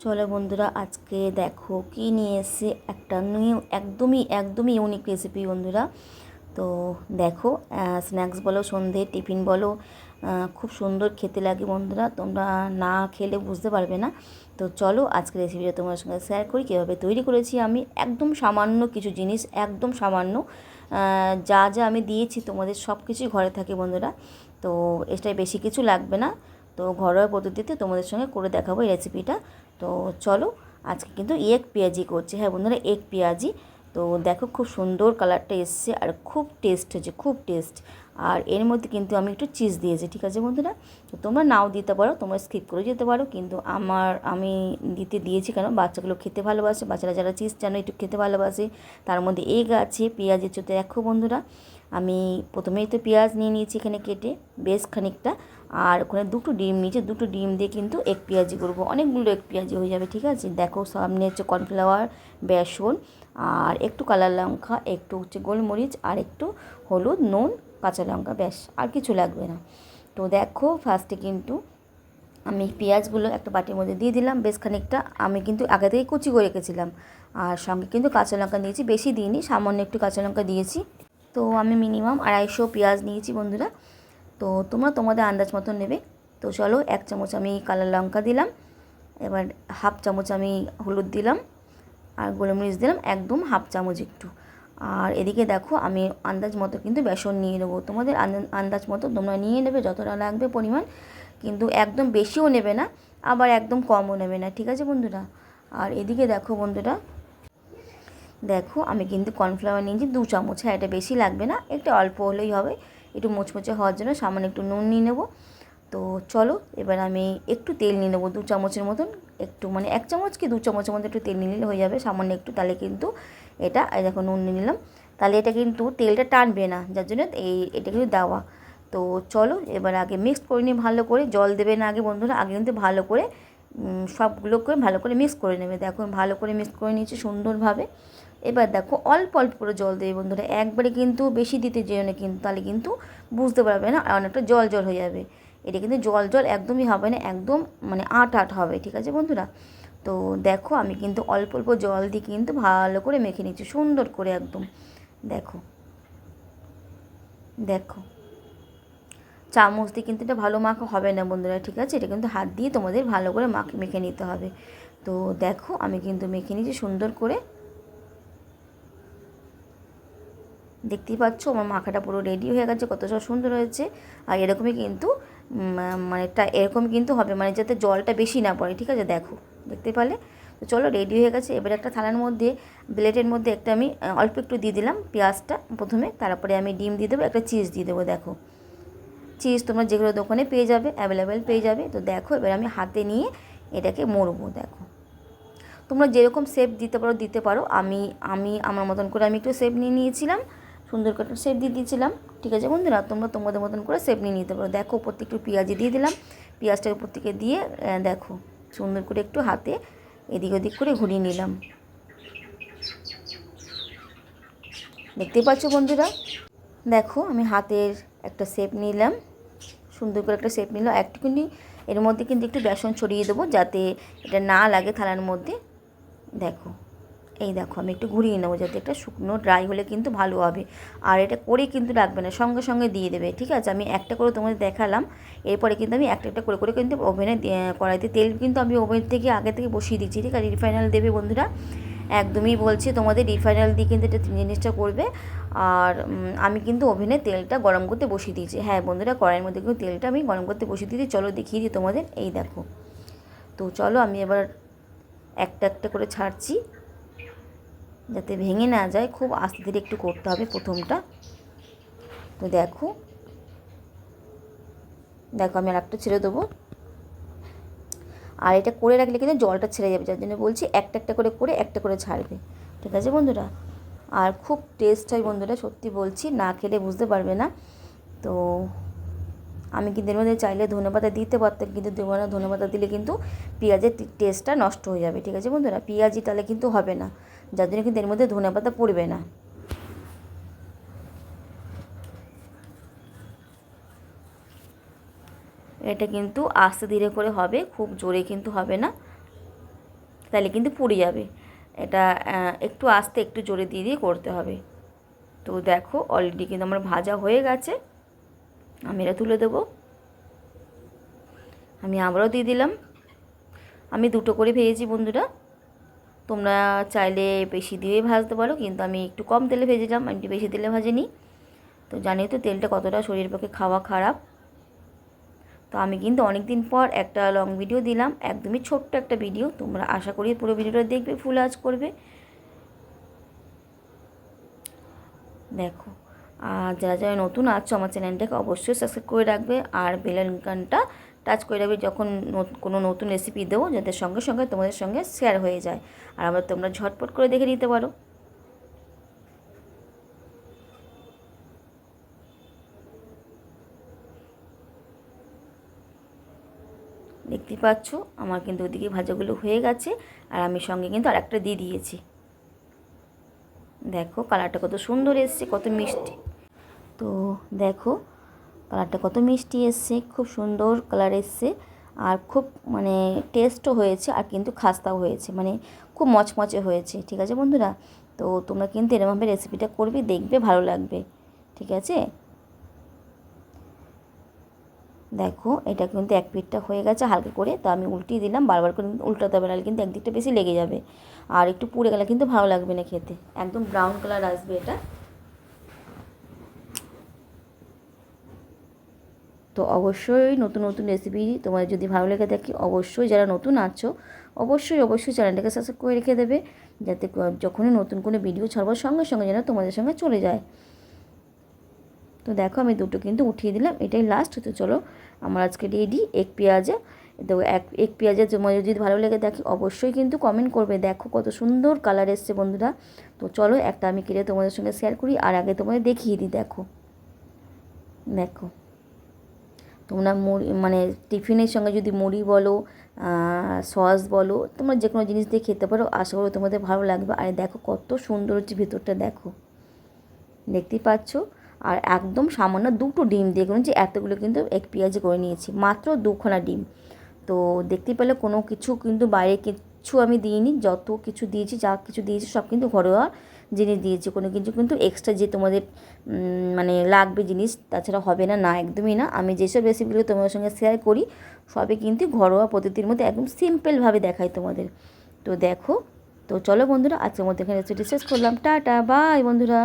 চলো বন্ধুরা, আজকে দেখো কি নিয়ে এসেছে, একটা নিউ একদমই একদমই ইউনিক রেসিপি বন্ধুরা। তো দেখো, স্ন্যাক্স বলো, সন্ধে টিফিন বলো, খুব সুন্দর খেতে লাগে বন্ধুরা। তোমরা না খেলে বুঝতে পারবে না। তো চলো আজকে রেসিপিটা তোমার সঙ্গে শেয়ার করি কীভাবে তৈরি করেছি আমি। একদম সামান্য কিছু জিনিস, একদম সামান্য যা যা আমি দিয়েছি তোমাদের সব কিছুই ঘরে থাকে বন্ধুরা। তো এটাই, বেশি কিছু লাগবে না। তো ঘরোয়া পদ্ধতিতে তোমাদের সঙ্গে করে দেখাবো এই রেসিপিটা। তো চলো, আজকে কিন্তু এগ পেঁয়াজি করছি। হ্যাঁ বন্ধুরা, এগ পেঁয়াজি। তো দেখো খুব সুন্দর কালারটা এসছে আর খুব টেস্ট হয়েছে, খুব টেস্ট। আর এর মধ্যে কিন্তু আমি একটু চিজ দিয়েছি, ঠিক আছে বন্ধুরা। তো তোমরা নাও দিতে পারো, তোমরা স্কিপ করে যেতে পারো, কিন্তু আমি দিয়েছি কেন, বাচ্চাগুলো খেতে ভালোবাসে। বাচ্চারা যারা চিজ যেন একটু খেতে ভালোবাসে, তার মধ্যে এগ আছে, পেঁয়াজের চোতে। দেখো বন্ধুরা, আমি প্রথমেই তো পেঁয়াজ নিয়ে নিয়েছি এখানে কেটে বেশ খানিকটা। আর ওখানে দুটো ডিম নিয়েছি, দুটো ডিম দিয়ে কিন্তু এগ পেঁয়াজি করবো, অনেকগুলো এগ পেঁয়াজি হয়ে যাবে, ঠিক আছে। দেখো সামনে হচ্ছে কর্নফ্লাওয়ার, বেসন, আর একটু কালার লঙ্কা, একটু হচ্ছে গোলমরিচ, আর একটু হলুদ, নুন, কাঁচা লঙ্কা, ব্যাস, আর কিছু লাগবে না। তো দেখো ফার্স্টে কিন্তু আমি পেঁয়াজগুলো একটা বাটির মধ্যে দিয়ে দিলাম বেশ খানিকটা। আমি কিন্তু আগে থেকে কুচি করে রেখেছিলাম। আর সঙ্গে কিন্তু কাঁচা লঙ্কা নিয়েছি, বেশি দিইনি, সামান্য একটু কাঁচা লঙ্কা দিয়েছি। তো আমি মিনিমাম 250 পেঁয়াজ নিয়েছি বন্ধুরা। তো তোমরা তোমাদের আন্দাজ মতো নেবে। তো চলো, 1 চামচ আমি কালো লঙ্কা দিলাম, এবার হাফ চামচ আমি হলুদ দিলাম, আর গোলমরিচ দিলাম একদম হাফ চামচ একটু। আর এদিকে দেখো আমি আন্দাজ মতো কিন্তু বেসন নিয়ে নেবো, তোমাদের আন্দাজ মতো তোমরা নিয়ে নেবে যতটা লাগবে পরিমাণ, কিন্তু একদম বেশিও নেবে না, আবার একদম কমও নেবে না, ঠিক আছে বন্ধুরা। আর এদিকে দেখো বন্ধুরা, দেখো আমি কিন্তু কর্নফ্লাওয়ার নিয়েছি 2 চামচ। হ্যাঁ, এটা বেশি লাগবে না, একটু অল্প হলেই হবে। একটু মুচমুচে হওয়ার জন্য সামান্য একটু নুন নিয়ে নেবো। তো চলো, এবার আমি একটু তেল নিয়ে নেবো 2 চামচের মতন। একটু মানে 1 চামচ কি 2 চামচের মধ্যে একটু তেল নিয়ে নিলে হয়ে যাবে, সামান্য একটু। তাহলে কিন্তু এটা, এই দেখো নুন নিয়ে নিলাম, তাহলে এটা কিন্তু তেলটা টানবে না, যার জন্য এটা কিন্তু দেওয়া। তো চলো, এবার আগে মিক্স করে নিই ভালো করে। জল দেবে না আগে বন্ধুরা, আগে কিন্তু ভালো করে সবগুলোকে ভালো করে মিক্স করে নেবে। দেখো ভালো করে মিক্স করে নিয়েছি সুন্দরভাবে। এবার দেখো অল্প অল্প করে জল দেবে বন্ধুরা, একবারে কিন্তু বেশি দিতে যেও না, কিন্তু তাহলে কিন্তু বুঝতে পারবে না, আর অনেকটা জল জল হয়ে যাবে। এটা কিন্তু জল জল একদমই হবে না, একদম মানে আট আট হবে, ঠিক আছে বন্ধুরা। তো দেখো আমি কিন্তু অল্প অল্প জল দিয়ে কিন্তু ভালো করে মেখে নিচ্ছি সুন্দর করে একদম। দেখো দেখো চামচ দিয়ে কিন্তু এটা ভালো মাখা হবে না বন্ধুরা, ঠিক আছে। এটা কিন্তু হাত দিয়ে তোমাদের ভালো করে মেখে নিতে হবে। তো দেখো আমি কিন্তু মেখে নিচ্ছি সুন্দর করে। দেখতেই পাচ্ছ আমার মাখাটা পুরো রেডি হয়ে গেছে, কতটা সুন্দর হয়েছে। আর এরকমই কিন্তু মানে এরকম কিন্তু হবে, মানে যাতে জলটা বেশি না পড়ে, ঠিক আছে। দেখো দেখতে পারলে। তো চলো, রেডি হয়ে গেছে। এবার একটা থালার মধ্যে, প্লেটের মধ্যে একটা আমি অল্প একটু দিয়ে দিলাম পেঁয়াজটা প্রথমে, তারপরে আমি ডিম দিয়ে দেবো, একটা চিজ দিয়ে দেবো। দেখো চিজ তোমরা যেগুলো দোকানে পেয়ে যাবে, অ্যাভেলেবেল পেয়ে যাবে। তো দেখো এবার আমি হাতে নিয়ে এটাকে মরবো। দেখো তোমরা যেরকম শেপ দিতে পারো দিতে পারো, আমি আমি আমার মতন করে আমি একটু শেপ নিয়ে নিয়েছিলাম, সুন্দর করে শেপ দিয়ে দিয়েছিলাম, ঠিক আছে বন্ধুরা। তোমরা তোমাদের মতন করে শেপ নিয়ে নিতে পারো। দেখো উপর থেকে একটু পেঁয়াজি দিয়ে দিলাম, পেঁয়াজটা উপর থেকে দিয়ে দেখো সুন্দর করে একটু হাতে এদিক ওদিক করে ঘুরিয়ে নিলাম। দেখতেই পাচ্ছ বন্ধুরা, দেখো আমি হাতের একটা শেপ নিলাম, সুন্দর করে একটা শেপ নিলাম। একটুখানি এর মধ্যে কিন্তু একটু বেসন ছড়িয়ে দেবো যাতে এটা না লাগে থালার মধ্যে। দেখো এই দেখো আমি একটু ঘুরিয়ে নেবো যাতে একটা শুকনো ড্রাই হলে কিন্তু ভালো হবে। আর এটা করে কিন্তু রাখবে না, সঙ্গে সঙ্গে দিয়ে দেবে, ঠিক আছে। আমি একটা করে তোমাদের দেখালাম, এরপরে কিন্তু আমি একটা একটা করে করে কিন্তু ওভেনে কড়াইতে তেল কিন্তু আমি ওভেন থেকে আগে থেকে বসিয়ে দিচ্ছি, ঠিক আছে। রিফাইনাল দেবে বন্ধুরা, একদমই বলছি তোমাদের রিফাইনাল দিয়ে কিন্তু এটা জিনিসটা করবে। আর আমি কিন্তু ওভেনে তেলটা গরম করতে বসিয়ে দিয়েছি। হ্যাঁ বন্ধুরা, কড়াইয়ের মধ্যে কিন্তু তেলটা আমি গরম করতে বসিয়ে দিয়েছি। চলো দেখিয়ে দিই তোমাদের, এই দেখো। তো চলো আমি এবার একটা একটা করে ছাড়ছি যাতে ভেঙে না যায়, খুব আস্তে ধীরে একটু করতে হবে প্রথমটা। তো দেখো দেখো আমি আর একটা ছেড়ে দেবো। আর এটা করে রাখলে কিন্তু জলটা ছেড়ে যাবে, যার জন্য বলছি একটা একটা করে করে একটা করে ছাড়বে, ঠিক আছে বন্ধুরা। আর খুব টেস্ট হয় বন্ধুরা, সত্যি বলছি, না খেলে বুঝতে পারবে না। তো আমি কিন্তু এর মধ্যে চাইলে ধনেপাতা দিতে পারতাম, কিন্তু দেবো না। ধনেপাতা দিলে কিন্তু পেঁয়াজের টেস্টটা নষ্ট হয়ে যাবে, ঠিক আছে বন্ধুরা। পেঁয়াজি তাহলে কিন্তু হবে না, যার জন্য কিন্তু এর মধ্যে ধনেপাতা পড়বে না। এটা কিন্তু আস্তে ধীরে করে হবে, খুব জোরে কিন্তু হবে না। তাহলে কিন্তু পুড়ে যাবে। এটা একটু আস্তে একটু জোরে দিয়ে দিয়ে করতে হবে। তো দেখো অলরেডি কিন্তু আমার ভাজা হয়ে গেছে। আমি এটা তুলে দেবো। আমি আবারও দিয়ে দিলাম। আমি দুটো করে ভেজেছি বন্ধুরা, তোমরা চাইলে বেশি দিয়ে ভাজতে পারো, কিন্তু আমি একটু কম তেলে ভেজেছিলাম, আমি একটু বেশি তেলে ভাজিনি। তো জানি তো তেলটা কতটা শরীরের পক্ষে খাওয়া খারাপ। তো আমি কিন্তু অনেক দিন পর একটা লং ভিডিও দিলাম, একদমই ছোট্ট একটা ভিডিও। তোমরা আশা করি পুরো ভিডিওটা দেখবে, ফুল ওয়াচ করবে। দেখো, আর যারা যারা নতুন আছো আমার চ্যানেলটাকে অবশ্যই সাবস্ক্রাইব করে রাখবে, আর বেল আইকনটা টাচ করে রাখবে যখন কোনো নতুন রেসিপি দেবো, যাতে সঙ্গে সঙ্গে তোমাদের সঙ্গে শেয়ার হয়ে যায়, আর আমরা তোমরা ঝটপট করে দেখে নিতে পারো। দেখতেই পাচ্ছ আমার কিন্তু ওদিকে ভাজাগুলো হয়ে গেছে, আর আমি সঙ্গে কিন্তু আরেকটা দিয়ে দিয়েছি। দেখো কালারটা কত সুন্দর এসছে, কত মিষ্টি। তো দেখো কালারটা কত মিষ্টি এসছে, খুব সুন্দর কালার এসছে, আর খুব মানে টেস্টও হয়েছে, আর কিন্তু খাস্তাও হয়েছে, মানে খুব মচমচে হয়েছে। ঠিক আছে বন্ধুরা, তো তোমরা কিন্তু এরকমভাবে রেসিপিটা করবে, দেখবে ভালো লাগবে। ঠিক আছে, দেখো এটা কিন্তু এক পিঠটা হয়ে গেছে হালকা করে, তো আমি উল্টিয়ে দিলাম, বারবার করে উল্টাতে হবে, নাহলে কিন্তু একদিকটা বেশি লেগে যাবে, আর একটু পুড়ে গেলে কিন্তু ভালো লাগবে না খেতে। একদম ব্রাউন কালার আসবে এটা। তো অবশ্যই নতুন নতুন রেসিপি তোমাদের যদি ভালো লেগে থাকে, অবশ্যই যারা নতুন আছো অবশ্যই অবশ্যই চ্যানেলটাকে সাবস্ক্রাইব করে রেখে দেবে, যাতে যখনই নতুন কোনো ভিডিও ছাড়বার সঙ্গে সঙ্গে যেন তোমাদের সঙ্গে চলে যায়। তো দেখো আমি দুটো কিন্তু উঠিয়ে দিলাম, এটাই লাস্ট। তো চলো আমার আজকে রেডি এগ পেঁয়াজা। তো এগ পেঁয়াজা তোমাদের যদি ভালো লেগে থাকে অবশ্যই কিন্তু কমেন্ট করবে। দেখো কত সুন্দর কালার এসছে বন্ধুরা। তো চলো একটা আমি কেটে তোমাদের সঙ্গে শেয়ার করি, আর আগে তোমাদের দেখিয়ে দিই। দেখো দেখো তোমরা মুড়ি মানে টিফিনের সঙ্গে যদি মুড়ি বলো, সস বলো, তোমরা যে কোনো জিনিস দিয়ে খেতে পারো, আশা করি তোমাদের ভালো লাগবে। আর দেখো কত সুন্দর হচ্ছে ভেতরটা, দেখো দেখতেই পাচ্ছ। আর একদম সামান্য দুটো ডিম দিয়ে যে এতগুলো কিন্তু এক পেঁয়াজি করে নিয়েছি, মাত্র দুখানা ডিম। তো দেখতেই পেলে কোনো কিছু কিন্তু বাইরে কিছু আমি দিইনি, যত কিছু দিয়েছি যা কিছু দিয়েছি সব কিন্তু ঘরোয়া জিনিস দিয়েছি, কোনো কিছু কিন্তু এক্সট্রা যে তোমাদের মানে লাগবে জিনিস তাছাড়া হবে না, না একদমই না। আমি যেসব রেসিপিগুলো তোমাদের সঙ্গে শেয়ার করি সবই কিন্তু ঘরোয়া পদ্ধতির মধ্যে একদম সিম্পলভাবে দেখাই তোমাদের। তো দেখো, তো চলো বন্ধুরা আজকের মধ্যে এখানে রেসিপি শেষ করলাম। টাটা বাই বন্ধুরা।